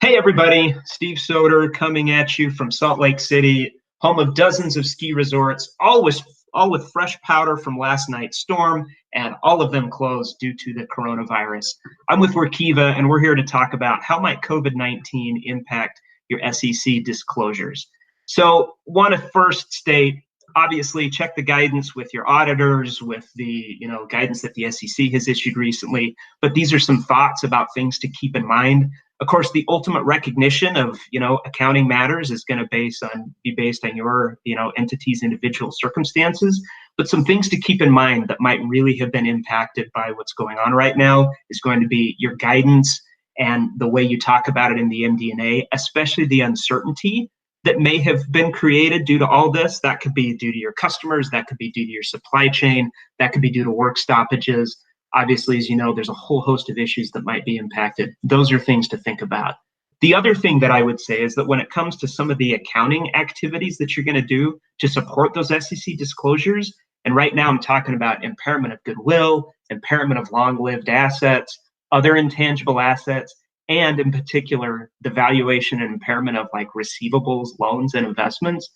Hey everybody, Steve Soder coming at you from Salt Lake City, home of dozens of ski resorts, all with fresh powder from last night's storm, and all of them closed due to the coronavirus. I'm with Workiva, and we're here to talk about how might COVID-19 impact your SEC disclosures. So, want to first state, obviously, check the guidance with your auditors, with the guidance that the SEC has issued recently. But these are some thoughts about things to keep in mind. Of course, the ultimate recognition of accounting matters is going to be based on your entity's individual circumstances. But some things to keep in mind that might really have been impacted by what's going on right now is going to be your guidance and the way you talk about it in the MD&A, especially the uncertainty that may have been created due to all this. That could be due to your customers, that could be due to your supply chain, that could be due to work stoppages. Obviously, as you know, there's a whole host of issues that might be impacted. Those are things to think about. The other thing that I would say is that when it comes to some of the accounting activities that you're going to do to support those SEC disclosures, and right now I'm talking about impairment of goodwill, impairment of long-lived assets, other intangible assets, and in particular, the valuation and impairment of like receivables, loans, and investments.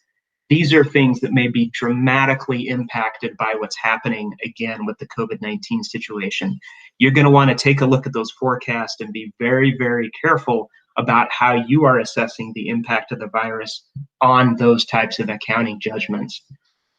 These are things that may be dramatically impacted by what's happening again with the COVID-19 situation. You're going to want to take a look at those forecasts and be very, very careful about how you are assessing the impact of the virus on those types of accounting judgments.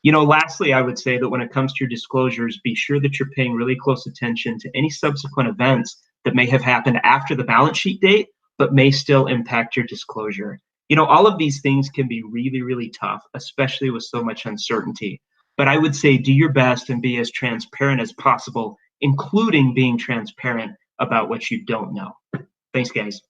Lastly, I would say that when it comes to your disclosures, be sure that you're paying really close attention to any subsequent events that may have happened after the balance sheet date, but may still impact your disclosure. All of these things can be really, really tough, especially with so much uncertainty. But I would say do your best and be as transparent as possible, including being transparent about what you don't know. Thanks, guys.